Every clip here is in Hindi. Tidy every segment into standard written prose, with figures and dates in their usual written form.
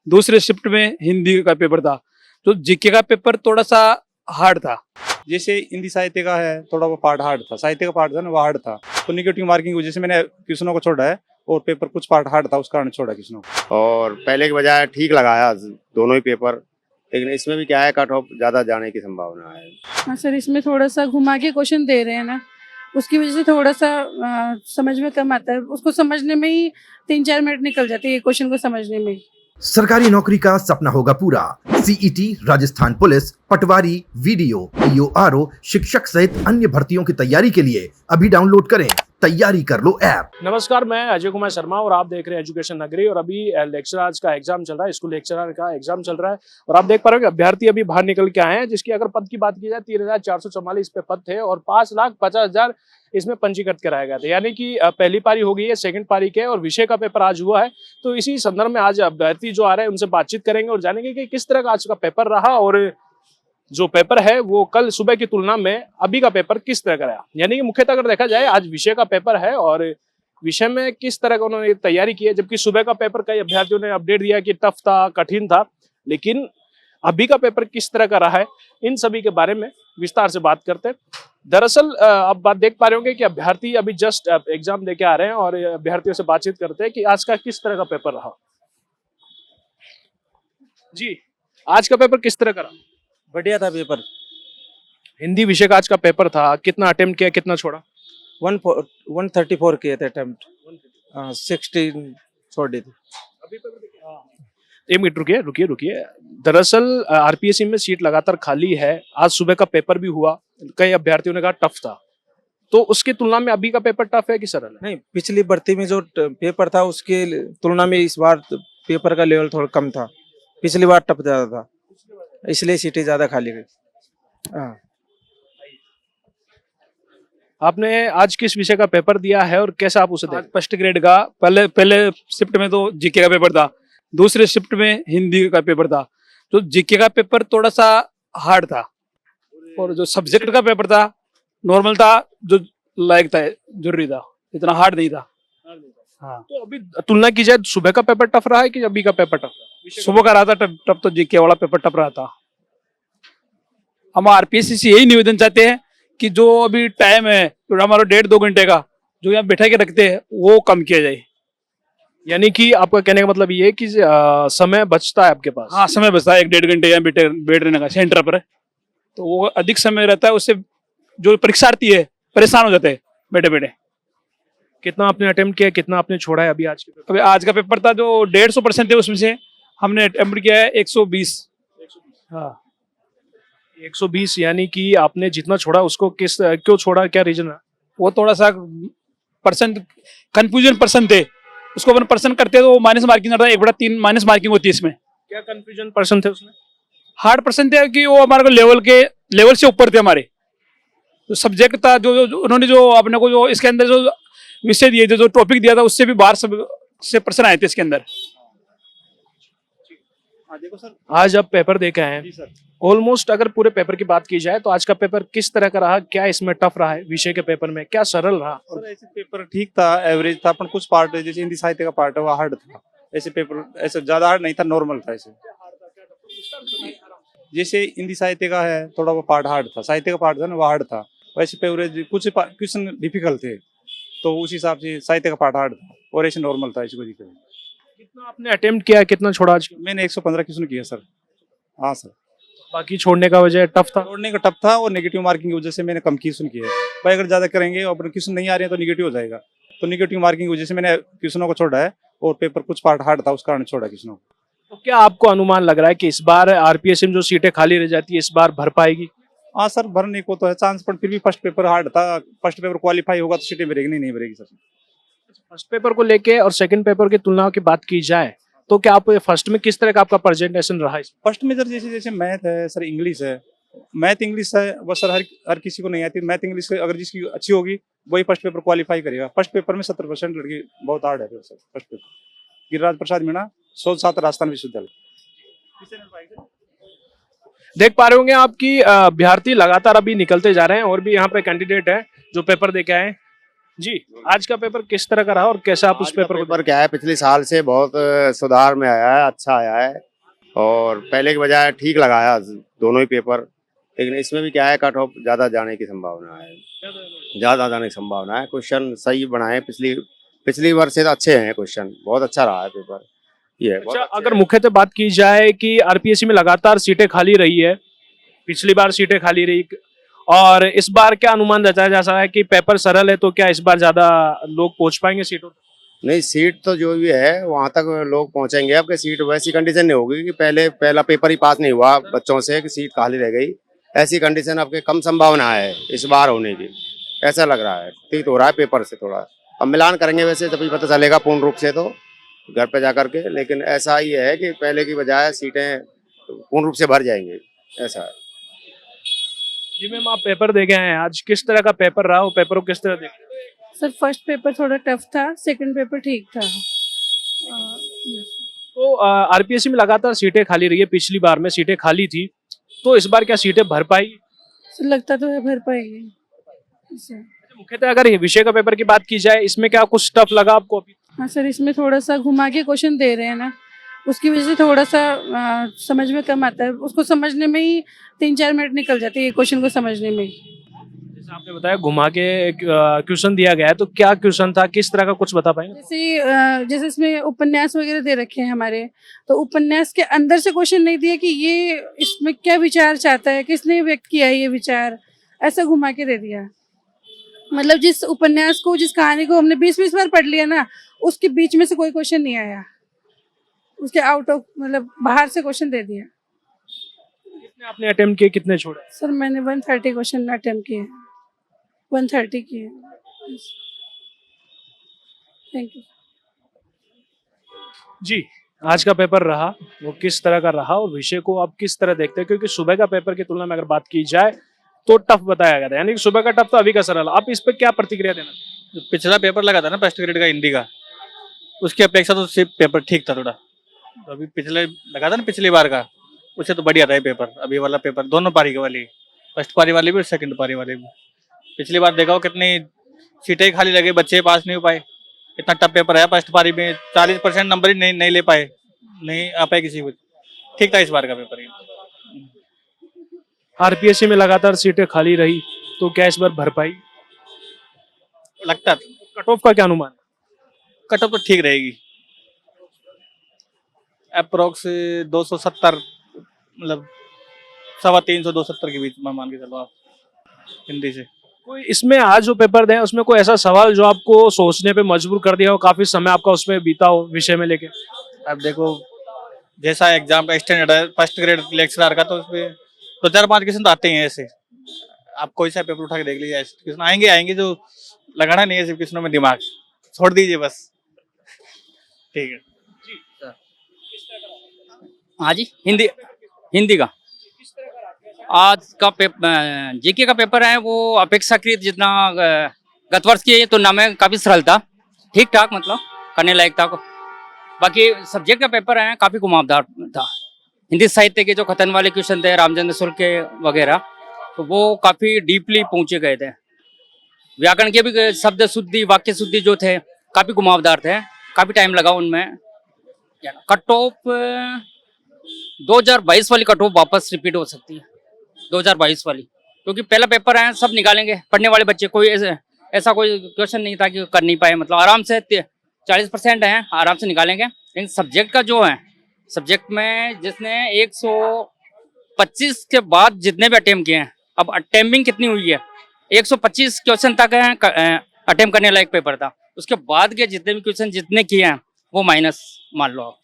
दूसरे शिफ्ट में हिंदी का पेपर था। तो जीके का पेपर थोड़ा सा हार्ड था। जैसे हिंदी साहित्य का है, थोड़ा वो पार्ट हार्ड था, साहित्य का पार्ट था ना वो हार्ड था, तो निगेटिव मार्किंग की वजह से मैंने क्वेश्चनों को छोड़ा है और पेपर कुछ पार्ट हार्ड था उस कारण छोड़ा क्वेश्चनों को। और पहले के बजाय ठीक लगाया दोनों ही पेपर, लेकिन इसमें भी क्या है, कट ऑफ ज्यादा जाने की संभावना है। हाँ सर, इसमें थोड़ा सा घुमा के क्वेश्चन दे रहे हैं ना, उसकी वजह से थोड़ा सा समझ में कम आता है। उसको समझने में ही 3-4 मिनट निकल जाते हैं, ये क्वेश्चन को समझने में ही। सरकारी नौकरी का सपना होगा पूरा। सीईटी, राजस्थान पुलिस, पटवारी, वीडियो, ईओआरओ, शिक्षक सहित अन्य भर्तियों की तैयारी के लिए अभी डाउनलोड करें तैयारी कर लो ऐप। नमस्कार, मैं अजय कुमार शर्मा और आप देख रहे हैं एजुकेशन नगरी। और अभी लेक्चरर्स का एग्जाम चल रहा है, स्कूल लेक्चरर का एग्जाम चल रहा है और आप देख पा रहे हो कि अभ्यर्थी अभी बाहर निकल के आए हैं, जिसकी अगर पद की बात की जाए 3,444 पे पद थे और 5,50,000 इसमें पंजीकृत कराया गया था। यानी कि पहली पारी हो गई है, सेकंड पारी के और विषय का पेपर आज हुआ है। तो इसी संदर्भ में आज अभ्यर्थी जो आ रहे हैं उनसे बातचीत करेंगे और जानेंगे कि किस तरह का आज का पेपर रहा और जो पेपर है वो कल सुबह की तुलना में अभी का पेपर किस तरह का रहा। यानी कि मुख्यतः अगर देखा जाए आज विषय का पेपर है और विषय में किस तरह का उन्होंने तैयारी की है, जबकि सुबह का पेपर कई अभ्यर्थियों ने अपडेट दिया कि टफ था, कठिन था, लेकिन अभी का पेपर किस तरह का रहा है, इन सभी के बारे में विस्तार से बात करते हैं। दरअसल आप बात देख पा रहे होंगे कि अभ्यर्थी अभी जस्ट एग्जाम देके आ रहे हैं और अभ्यर्थियों से बातचीत करते हैं कि आज का किस तरह का पेपर रहा। जी, आज का पेपर किस तरह का रहा? बढ़िया था पेपर। हिंदी विषय का आज का पेपर था, कितना अटेम्प्ट किया, कितना छोड़ा? 134 किए थे अटेम्प्ट, 16 छोड़ दी थी। एक मिनट रुकिए। दरअसल आरपीएससी में सीट लगातार खाली है। आज सुबह का पेपर भी हुआ, कई अभ्यर्थियों ने कहा टफ था, तो उसकी तुलना में अभी का पेपर टफ है कि सरल है? नहीं, पिछली भर्ती में जो पेपर था उसके तुलना में इस बार पेपर का लेवल थोड़ा कम था। पिछली बार टफ ज्यादा था, इसलिए सीटें ज्यादा खाली गई। हाँ। आपने आज किस विषय का पेपर दिया है और कैसा आप उसे आज देख? फर्स्ट ग्रेड का पहले शिफ्ट में तो जीके का पेपर था, दूसरे शिफ्ट में हिंदी का पेपर था। तो जीके का पेपर थोड़ा सा हार्ड था और जो सब्जेक्ट का पेपर था नॉर्मल था, जो लायक था, जरूरी था, इतना हार्ड नहीं था। हाँ, तो अभी तुलना की जाए सुबह का पेपर टफ रहा है कि अभी का पेपर टफ रहा? सुबह का रहा था टफ, तो जीके वाला पेपर टफ रहा था। हम आरपीएससी से यही निवेदन चाहते हैं कि जो अभी टाइम है, जो हमारा 1.5-2 घंटे का जो यहाँ बैठा के रखते हैं वो कम किया जाए। यानी कि आपका कहने का मतलब ये है कि समय बचता है आपके पास? हाँ, समय बचता है, 1.5 घंटे यहाँ बैठ रहने का सेंटर पर, तो वो अधिक समय रहता है, उससे जो परीक्षार्थी है परेशान हो जाते हैं बैठे बैठे। कितना आपने अटेम्प्ट किया, कितना आपने छोड़ा है अभी आज के पेपर? अभी आज का पेपर था जो 150% थे, उसमें से हमने अटेम्प्ट किया है 120। हाँ, 120। यानी कि आपने जितना छोड़ा उसको क्यों छोड़ा, क्या रीजन है? वो थोड़ा सा परसेंट कंफ्यूजन पर्सन थे, उसको अपन पर्सन करते तो माइनस मार्किंग करता है, 1/3 माइनस मार्किंग होती है इसमें। क्या कंफ्यूजन पर्सन थे उसमें? हार्ड पर्सन थे कि वो हमारे को लेवल से ऊपर थे। हमारे जो सब्जेक्ट था, जो उन्होंने जो अपने को जो इसके अंदर जो विषय दिए थे, जो टॉपिक दिया था, उससे भी बाहर से पर्सन आए थे इसके अंदर। देखो सर, आज आप पेपर दे के आए हैं, ऑलमोस्ट अगर पूरे पेपर की बात की जाए तो आज का पेपर किस तरह का रहा? क्या इसमें टफ रहा है विषय के पेपर में, क्या सरल रहा? सर ऐसे पेपर ठीक था, एवरेज था, पर कुछ पार्ट जैसे हिंदी साहित्य का पार्ट है वो हार्ड था। ऐसे पेपर ऐसे ज्यादा हार्ड नहीं था, नॉर्मल था। ऐसे जैसे हिंदी साहित्य का है, थोड़ा वो पार्ट हार्ड था, साहित्य का पार्ट था ना वो हार्ड था। वैसे पे एवरेज कुछ क्वेश्चन डिफिकल्ट थे, तो उस हिसाब से साहित्य का पार्ट हार्ड था और ऐसे नॉर्मल था। ऐसी कोई दिक्कत नहीं। कितना आपने अटेम्प्ट किया, कितना छोड़ा आज? मैंने 115 क्वेश्चन किया सर। हाँ सर। बाकी छोड़ने का वजह टफ था? छोड़ने का टफ था और नेगेटिव मार्किंग की वजह से मैंने कम क्वेश्चन किए। भाई अगर ज्यादा करेंगे और क्वेश्चन नहीं आ रहे हैं तो नेगेटिव हो जाएगा, तो नेगेटिव मार्किंग की वजह से मैंने क्वेश्चनों को छोड़ा है और पेपर कुछ पार्ट हार्ड था उस कारण छोड़ा क्वेश्चनों को। तो क्या आपको अनुमान लग रहा है कि इस बार आरपीएससी में जो सीटें खाली रह जाती है इस बार भर पाएगी? हाँ सर, भरने को तो है चांस, पर फिर भी फर्स्ट पेपर हार्ड था। फर्स्ट पेपर क्वालिफाई होगा तो सीटें भरेगी, नहीं भरेगी सर। फर्स्ट पेपर को लेके और सेकंड पेपर की तुलना की बात की जाए तो क्या आप फर्स्ट में किस तरह का आपका प्रेजेंटेशन रहा? फर्स्ट में सर जैसे मैथ है सर, इंग्लिश है, मैथ इंग्लिश है, वो सर हर किसी को नहीं आती। मैथ इंग्लिश अगर जिसकी अच्छी होगी वही फर्स्ट पेपर क्वालिफाई करेगा। फर्स्ट पेपर में 70% लड़की बहुत हार्ड है सर। फर्स्ट पेपर गिरिराज प्रसाद मीणा, 107 राजस्थान विश्वविद्यालय। देख पा रहे होंगे आपकी अभ्यर्थी लगातार अभी निकलते जा रहे हैं और भी यहाँ पे कैंडिडेट है जो पेपर दे के आए। जी, आज का पेपर किस तरह का रहा और कैसे आप उस आज का पेपर को पेपर क्या है, पिछले साल से बहुत सुधार में आया है, अच्छा आया है और पहले के बजाय ठीक लगाया दोनों ही पेपर। लेकिन इसमें भी क्या है, कट ऑफ ज्यादा जाने की संभावना है, ज्यादा जाने की संभावना है। क्वेश्चन सही बनाए, पिछली वर्ष से अच्छे हैं क्वेश्चन, बहुत अच्छा रहा है पेपर। ये बहुत अच्छा, अच्छे अगर हैं। मुख्यतः बात की जाए कि आरपीएससी में लगातार सीटें खाली रही है, पिछली बार सीटें खाली रही और इस बार क्या अनुमान जताया जा सकता है कि पेपर सरल है तो क्या इस बार ज्यादा लोग पहुंच पाएंगे सीटों तक? नहीं, सीट तो जो भी है वहां तक लोग पहुंचेंगे। अब सीट वैसी कंडीशन नहीं होगी कि पहला पेपर ही पास नहीं हुआ बच्चों से कि सीट खाली रह गई। ऐसी कंडीशन अब के कम संभावना है इस बार होने की, ऐसा लग रहा है। ठीक हो रहा है पेपर से थोड़ा, अब मिलान करेंगे वैसे तभी पता चलेगा पूर्ण रूप से, तो घर पे जा करके। लेकिन ऐसा ही है कि पहले की बजाय सीटें पूर्ण रूप से भर जाएंगी, ऐसा है। जी मैम, आप पेपर दे के आए हैं, आज किस तरह का पेपर रहा, वो पेपर को किस तरह देख? सर फर्स्ट पेपर थोड़ा टफ था, सेकंड पेपर ठीक था। तो आरपीएससी में लगातार सीटें खाली रही है, पिछली बार में सीटें खाली थी, तो इस बार क्या सीटें भर पाई? सर लगता तो है भर पाएगी इसे। मुख्यतः अगर ये विषय का पेपर की बात की जाए, इसमें क्या कुछ टफ लगा आपको अभी? हाँ सर, इसमें थोड़ा सा घुमा के क्वेश्चन दे रहे हैं ना, उसकी वजह से थोड़ा सा समझ में कम आता है। उसको समझने में ही 3-4 मिनट निकल जाते हैं, ये क्वेश्चन को समझने में ही। जैसे आपने बताया घुमा के क्वेश्चन दिया गया है, तो क्या क्वेश्चन था, किस तरह का कुछ बता पाएंगे? जैसे इसमें उपन्यास वगैरह दे रखे हैं हमारे, तो उपन्यास के अंदर से क्वेश्चन नहीं दिया कि ये इसमें क्या विचार चाहता है, किसने व्यक्त किया है ये विचार, ऐसा घुमा के दे दिया। मतलब जिस उपन्यास को, जिस कहानी को हमने 20-20 बार पढ़ लिया ना, उसके बीच में से कोई क्वेश्चन नहीं आया, उसके आउट ऑफ मतलब बाहर से क्वेश्चन दे दिया। कितने आपने अटेम्प्ट किए, कितने छोड़े? सर मैंने 130 क्वेश्चन अटेम्प्ट किए, 130 किए। Thank you. जी, आज का पेपर रहा वो किस तरह का रहा और विषय को आप किस तरह देखते हैं, क्योंकि सुबह का पेपर की तुलना में अगर बात की जाए तो टफ बताया गया था, यानी कि सुबह का टफ तो अभी का सरल। आप इस पे क्या प्रतिक्रिया देना? जो पिछला पेपर लगा था ना फर्स्ट ग्रेड का हिंदी का, उसकी अपेक्षा तो सिर्फ पेपर ठीक था थोड़ा। तो अभी पिछले लगा था ना पिछली बार का, उससे तो बढ़िया था ये पेपर। अभी वाला पेपर दोनों पारी के वाली, फर्स्ट पारी वाली भी और सेकंड पारी वाली भी। पिछली बार देखा हो कितनी सीटें खाली लगी, बच्चे पास नहीं हो पाए। इतना टफ पेपर है, फर्स्ट पारी में 40% नंबर ही नहीं ले पाए, नहीं आ पाए किसी को। ठीक था इस बार का पेपर। आरपीएससी में लगातार सीटें खाली रही, तो क्या इस बार भर पाई? लगता कट ऑफ का क्या अनुमान? कट ऑफ तो ठीक रहेगी, अप्रोक्स 270, मतलब 350-270 के बीच में मान के चलो आप हिंदी से। कोई इसमें आज जो पेपर दें उसमें कोई ऐसा सवाल जो आपको सोचने पे मजबूर कर दिया हो, काफी समय आपका उसमें बीता हो विषय में लेके? अब देखो जैसा एग्जाम का स्टैंडर्ड है फर्स्ट ग्रेड लेक्चरर का, तो उसमें तो 4-5 क्वेश्चन तो आते ही हैं ऐसे। आप कोई सा पेपर उठा के देख लीजिए, ऐसे क्वेश्चन आएंगे जो लगाना नहीं है सिर्फ क्वेश्चनों में दिमाग, छोड़ दीजिए बस। ठीक है हाँ जी, हिंदी का आज का पेपर, जीके का पेपर है वो अपेक्षाकृत जितना गत वर्ष की तुलना में काफी सरल था, ठीक ठाक मतलब करने लायक था। बाकी सब्जेक्ट का पेपर है काफी घुमावदार था। हिंदी साहित्य के जो खतन वाले क्वेश्चन थे, रामचंद्र शुक्ल के वगैरह, तो वो काफी डीपली पहुंचे गए थे। व्याकरण के भी शब्द शुद्धि, वाक्य शुद्धि जो थे काफी घुमावदार थे, काफी टाइम लगा उनमें। कट ऑफ 2022 वाली कट ऑफ वापस रिपीट हो सकती है, 2022 वाली, क्योंकि पहला पेपर है, सब निकालेंगे पढ़ने वाले बच्चे। कोई ऐसा कोई क्वेश्चन नहीं था कि कर नहीं पाए, मतलब आराम से 40% है, आराम से निकालेंगे। लेकिन सब्जेक्ट का जो है, सब्जेक्ट में जिसने 125 के बाद जितने भी अटेम्प्ट किए हैं, अब अटेम्पिंग कितनी हुई है, 125 क्वेश्चन तक अटेम्प्ट करने लायक पेपर था। उसके बाद के जितने भी क्वेश्चन जितने किए हैं वो माइनस मान लो आप।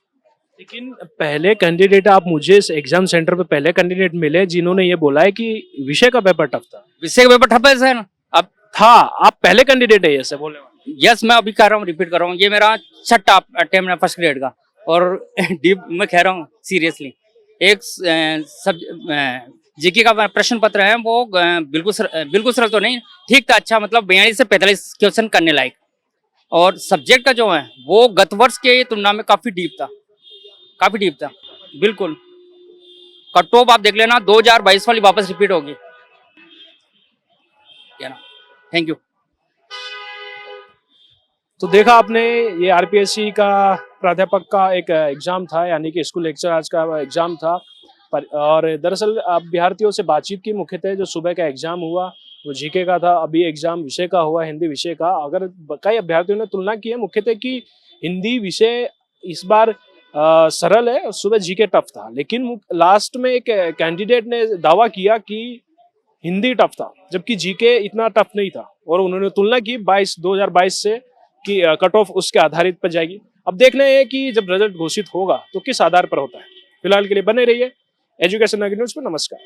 लेकिन पहले कैंडिडेट, आप मुझे इस एग्जाम सेंटर पे पहले कैंडिडेट मिले जिन्होंने ये बोला है कि विषय का पेपर टफ था। विषय का पेपर ठप है सर? अब था, आप पहले कैंडिडेट है ऐसे बोले? यस, मैं अभी कह रहा हूँ, रिपीट कर रहा हूँ, ये मेरा 6ठा अटेम्प्ट है फर्स्ट ग्रेड का। और डीप मैं कह रहा हूँ सीरियसली, एक जीके का प्रश्न पत्र है वो बिल्कुल सरल तो नहीं, ठीक था, अच्छा मतलब 42 से 45 क्वेश्चन करने लायक। और सब्जेक्ट का जो है वो गत वर्ष के तुलना में काफी डीप था, काफी डीप था बिल्कुल। कट ऑफ आप देख लेना, 2022 वाली वापस रिपीट होगी। Thank you. तो देखा आपने, ये आरपीएससी का प्राध्यापक का एक एग्जाम था, यानी कि स्कूल लेक्चरर्स का एग्जाम था। और दरअसल अभ्यर्थियों से बातचीत की, मुख्यतः जो सुबह का एग्जाम हुआ वो जीके का था, अभी एग्जाम विषय का हुआ, हिंदी विषय का। अगर कई अभ्यर्थियों ने तुलना की है मुख्यतः कि हिंदी विषय इस बार सरल है और सुबह जीके टफ था, लेकिन लास्ट में एक कैंडिडेट ने दावा किया कि हिंदी टफ था, जबकि जीके इतना टफ नहीं था। और उन्होंने तुलना की 2022 से कि कट ऑफ उसके आधारित पर जाएगी। अब देखना है कि जब रिजल्ट घोषित होगा तो किस आधार पर होता है। फिलहाल के लिए बने रहिए एजुकेशन नगरी न्यूज पर। नमस्कार।